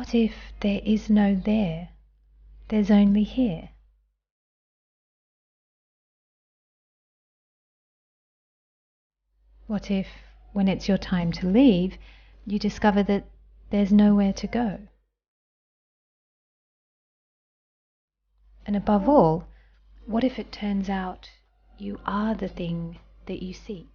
What if there is no there? There's only here. What if, when it's your time to leave, you discover that there's nowhere to go? And above all, what if it turns out you are the thing that you seek?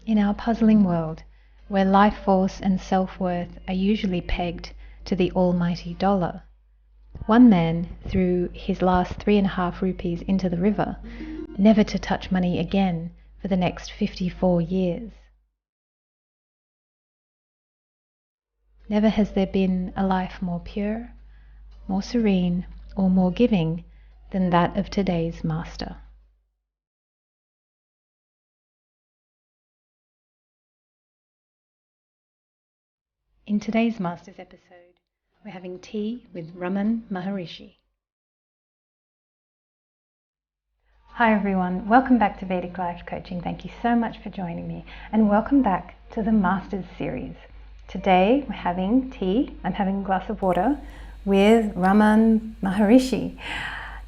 In our puzzling world, where life force and self-worth are usually pegged to the almighty dollar, one man threw his last 3.5 rupees into the river, never to touch money again for the next 54 years. Never has there been a life more pure, more serene, or more giving than that of today's master. In today's Masters episode, we're having tea with Ramana Maharishi. Hi everyone, welcome back to Vedic Life Coaching. Thank you so much for joining me, and welcome back to the Masters series. Today we're having tea, I'm having a glass of water with Ramana Maharishi.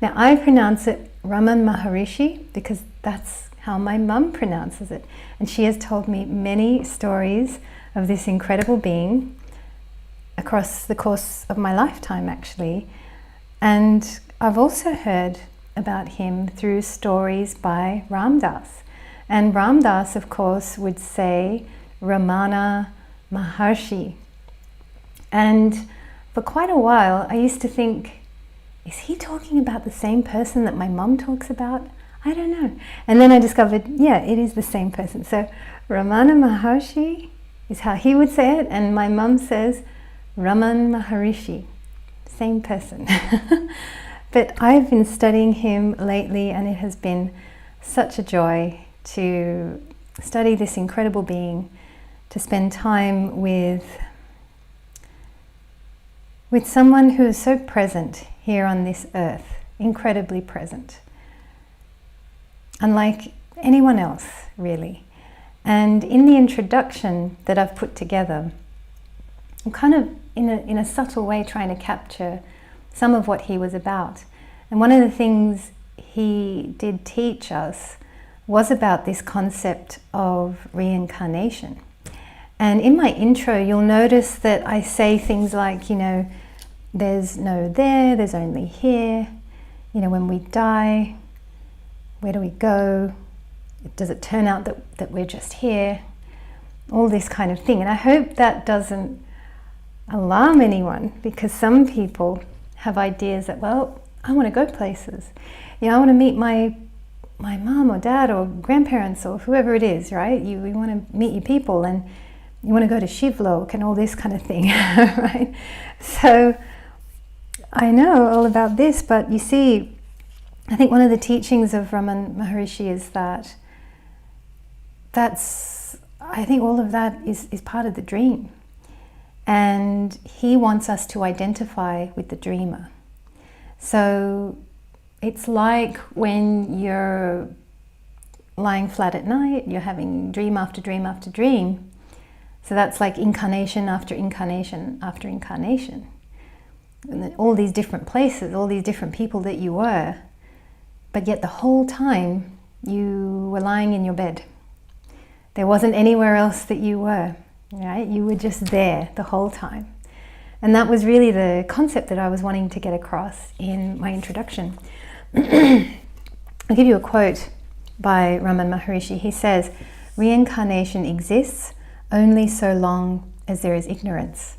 Now I pronounce it Ramana Maharishi because that's how my mum pronounces it, and she has told me many stories of this incredible being across the course of my lifetime actually, and I've also heard about him through stories by Ram Dass. And Ram Dass, of course, would say Ramana Maharishi. And for quite a while I used to think, is he talking about the same person that my mum talks about? I don't know. And then I discovered, yeah, it is the same person. So Ramana Maharishi is how he would say it, and my mum says Ramana Maharishi, same person. But I've been studying him lately, and it has been such a joy to study this incredible being, to spend time with someone who is so present here on this earth, incredibly present, unlike anyone else really. And in the introduction that I've put together, I'm kind of in a subtle way trying to capture some of what he was about. And one of the things he did teach us was about this concept of reincarnation. And in my intro, you'll notice that I say things like, there's no there, there's only here. When we die, where do we go? Does it turn out that we're just here? All this kind of thing. And I hope that doesn't alarm anyone, because some people have ideas that, well, I want to go places. I want to meet my mom or dad or grandparents or whoever it is, right? You want to meet your people, and you want to go to Shivlok and all this kind of thing, right? So I know all about this, but you see, I think one of the teachings of Ramana Maharishi is I think all of that is part of the dream. And he wants us to identify with the dreamer. So it's like when you're lying flat at night, you're having dream after dream after dream. So that's like incarnation after incarnation after incarnation. And then all these different places, all these different people that you were, but yet the whole time you were lying in your bed. There wasn't anywhere else that you were, right? You were just there the whole time. And that was really the concept that I was wanting to get across in my introduction. I'll give you a quote by Ramana Maharishi. He says, "Reincarnation exists only so long as there is ignorance.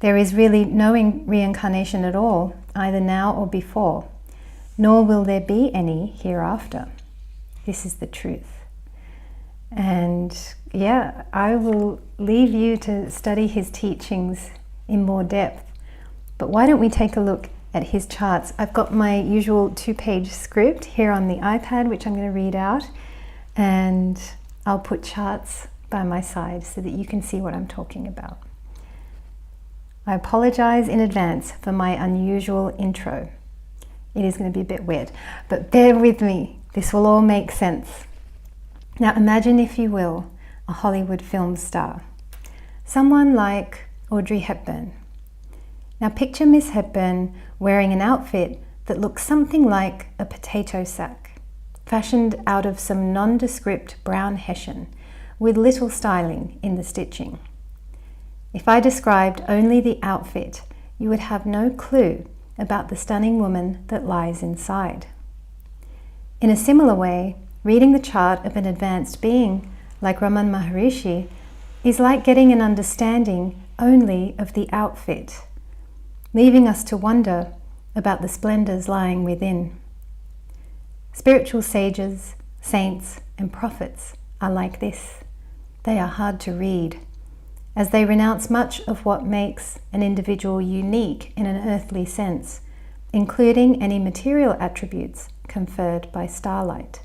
There is really no reincarnation at all, either now or before, nor will there be any hereafter. This is the truth." And yeah, I will leave you to study his teachings in more depth. But why don't we take a look at his charts? I've got my usual 2-page script here on the iPad, which I'm going to read out, and I'll put charts by my side so that you can see what I'm talking about. I apologize in advance for my unusual intro. It is going to be a bit weird, but bear with me. This will all make sense. Now imagine, if you will, a Hollywood film star, someone like Audrey Hepburn. Now picture Miss Hepburn wearing an outfit that looks something like a potato sack, fashioned out of some nondescript brown hessian, with little styling in the stitching. If I described only the outfit, you would have no clue about the stunning woman that lies inside. In a similar way, reading the chart of an advanced being like Ramana Maharishi is like getting an understanding only of the outfit, leaving us to wonder about the splendors lying within. Spiritual sages, saints, and prophets are like this. They are hard to read, as they renounce much of what makes an individual unique in an earthly sense, including any material attributes conferred by Starlight.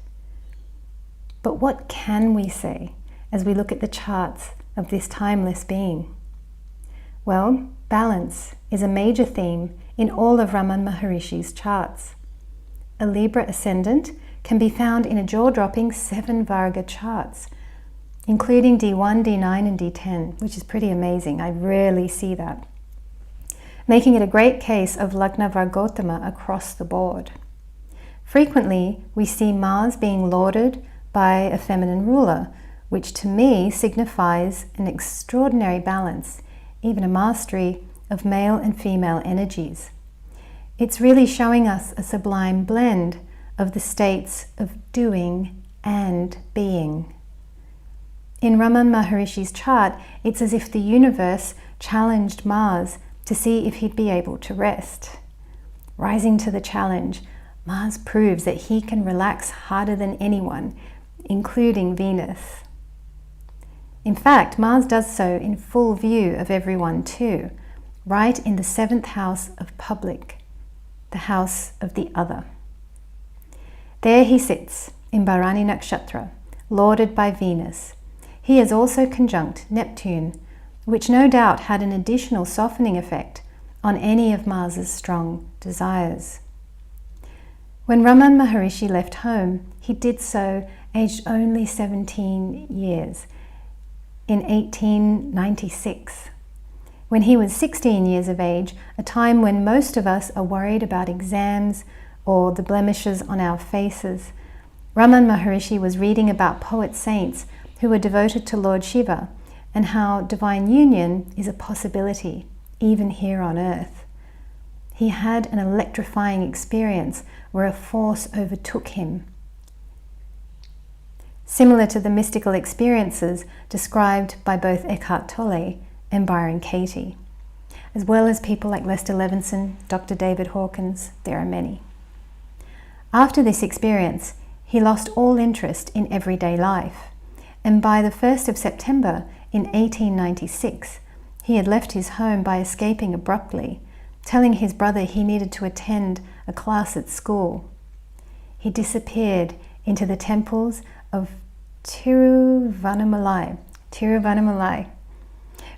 But what can we say as we look at the charts of this timeless being? Well, balance is a major theme in all of Ramana Maharishi's charts. A Libra ascendant can be found in a jaw-dropping 7 Varga charts, including D1, D9 and D10, which is pretty amazing. I rarely see that, making it a great case of Lagna Vargotama across the board. Frequently, we see Mars being lauded by a feminine ruler, which to me signifies an extraordinary balance, even a mastery of male and female energies. It's really showing us a sublime blend of the states of doing and being. In Ramana Maharishi's chart, it's as if the universe challenged Mars to see if he'd be able to rest. Rising to the challenge, Mars proves that he can relax harder than anyone, including Venus. In fact, Mars does so in full view of everyone too, right in the 7th house of public, the house of the other. There he sits in Bharani Nakshatra, lauded by Venus. He is also conjunct Neptune, which no doubt had an additional softening effect on any of Mars's strong desires. When Ramana Maharishi left home, he did so aged only 17 years, in 1896. When he was 16 years of age, a time when most of us are worried about exams or the blemishes on our faces, Ramana Maharishi was reading about poet saints who were devoted to Lord Shiva and how divine union is a possibility, even here on earth. He had an electrifying experience where a force overtook him, similar to the mystical experiences described by both Eckhart Tolle and Byron Katie, as well as people like Lester Levinson, Dr. David Hawkins. There are many. After this experience, he lost all interest in everyday life, and by the 1st of September in 1896, he had left his home by escaping abruptly, telling his brother he needed to attend a class at school. He disappeared into the temples of Tiruvannamalai,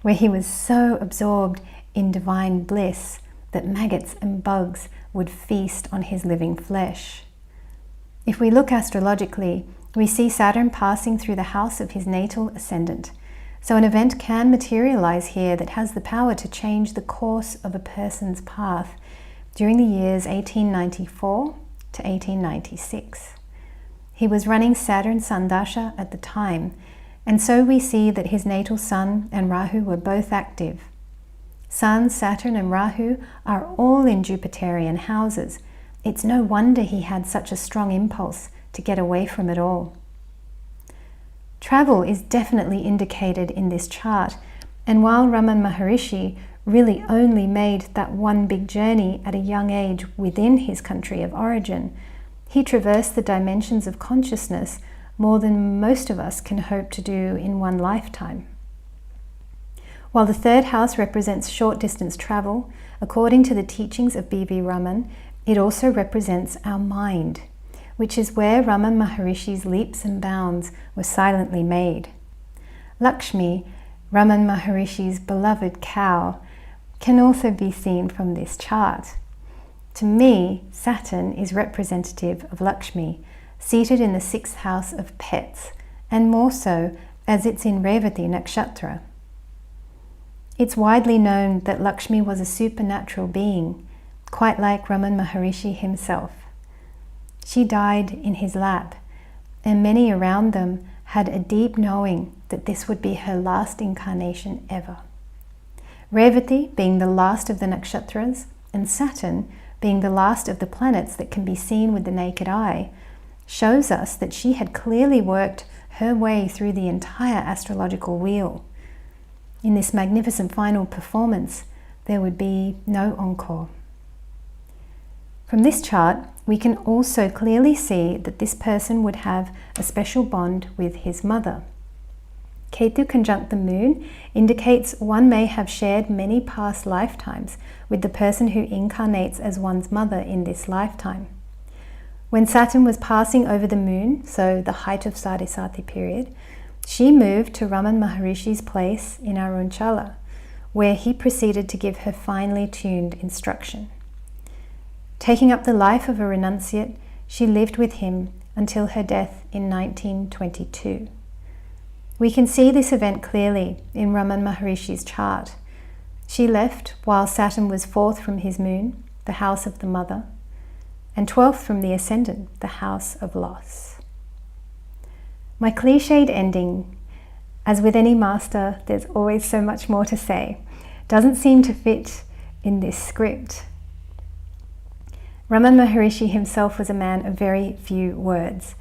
where he was so absorbed in divine bliss that maggots and bugs would feast on his living flesh. If we look astrologically, we see Saturn passing through the house of his natal ascendant. So an event can materialize here that has the power to change the course of a person's path during the years 1894 to 1896. He was running Saturn Sun Dasha at the time, and so we see that his natal Sun and Rahu were both active. Sun, Saturn and Rahu are all in Jupiterian houses. It's no wonder he had such a strong impulse to get away from it all. Travel is definitely indicated in this chart, and while Ramana Maharishi really only made that one big journey at a young age within his country of origin, he traversed the dimensions of consciousness more than most of us can hope to do in one lifetime. While the 3rd house represents short distance travel, according to the teachings of B.V. Raman, it also represents our mind, which is where Ramana Maharishi's leaps and bounds were silently made. Lakshmi, Ramana Maharishi's beloved cow, can also be seen from this chart. To me, Saturn is representative of Lakshmi, seated in the 6th house of pets, and more so as it's in Revati Nakshatra. It's widely known that Lakshmi was a supernatural being, quite like Ramana Maharishi himself. She died in his lap, and many around them had a deep knowing that this would be her last incarnation ever. Revati being the last of the nakshatras, and Saturn being the last of the planets that can be seen with the naked eye, shows us that she had clearly worked her way through the entire astrological wheel. In this magnificent final performance, there would be no encore. From this chart, we can also clearly see that this person would have a special bond with his mother. Ketu conjunct the moon indicates one may have shared many past lifetimes with the person who incarnates as one's mother in this lifetime. When Saturn was passing over the moon, so the height of Sadhisati period, she moved to Ramana Maharishi's place in Arunchala, where he proceeded to give her finely tuned instruction. Taking up the life of a renunciate, she lived with him until her death in 1922. We can see this event clearly in Ramana Maharishi's chart. She left while Saturn was 4th from his moon, the house of the mother, and 12th from the ascendant, the house of loss. My cliched ending, as with any master, there's always so much more to say, doesn't seem to fit in this script. Ramana Maharishi himself was a man of very few words,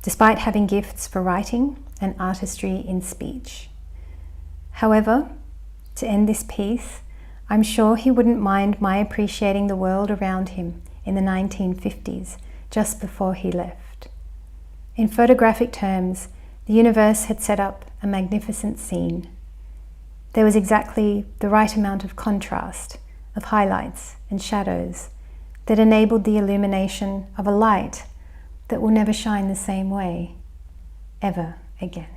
despite having gifts for writing and artistry in speech. However, to end this piece, I'm sure he wouldn't mind my appreciating the world around him in the 1950s, just before he left. In photographic terms, the universe had set up a magnificent scene. There was exactly the right amount of contrast, of highlights and shadows, that enabled the illumination of a light that will never shine the same way, ever again.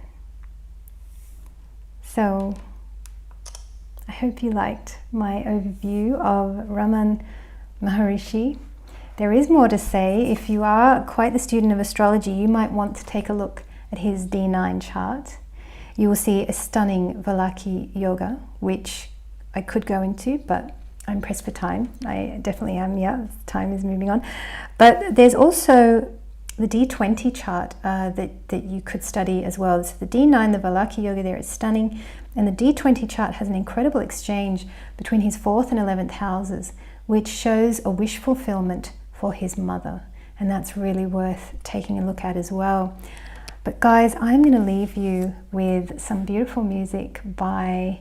So, I hope you liked my overview of Ramana Maharishi. There is more to say. If you are quite the student of astrology, you might want to take a look at his D9 chart. You will see a stunning Valaki yoga, which I could go into, but I'm pressed for time. I definitely am, yeah, time is moving on. But there's also the D20 chart that you could study as well. So the D9, the Valaki yoga there is stunning, and the D20 chart has an incredible exchange between his 4th and 11th houses, which shows a wish fulfillment for his mother, and that's really worth taking a look at as well. But guys, I'm going to leave you with some beautiful music by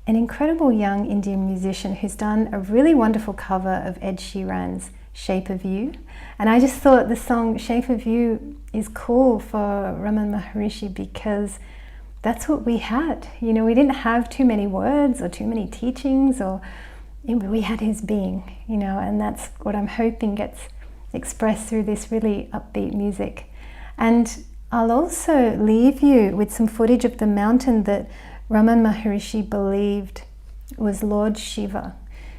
an incredible young Indian musician who's done a really wonderful cover of Ed Sheeran's Shape of You. And I just thought the song Shape of You is cool for Ramana Maharishi because that's what we had. You know, we didn't have too many words or too many teachings, or we had his being, you know, and that's what I'm hoping gets expressed through this really upbeat music. And I'll also leave you with some footage of the mountain that Ramana Maharishi believed was Lord Shiva.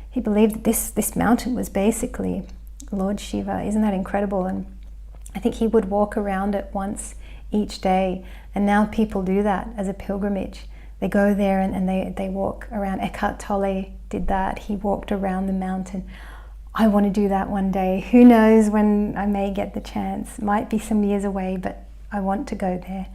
He believed that this mountain was basically Lord Shiva. Isn't that incredible? And I think he would walk around it once each day, and now people do that as a pilgrimage. They go there and they walk around. Eckhart Tolle did that. He walked around the mountain. I want to do that one day. Who knows when I may get the chance. Might be some years away, but I want to go there.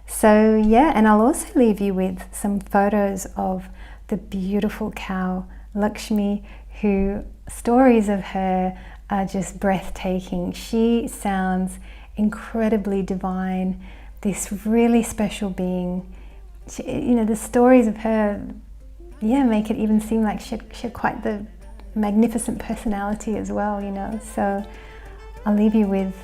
So yeah, and I'll also leave you with some photos of the beautiful cow, Lakshmi, who stories of her are just breathtaking. She sounds incredibly divine, this really special being. She, you know, the stories of her, yeah, make it even seem like she had quite the magnificent personality as well, you know. So I'll leave you with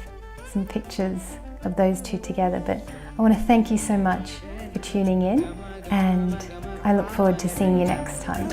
some pictures of those two together. But I want to thank you so much for tuning in, and I look forward to seeing you next time.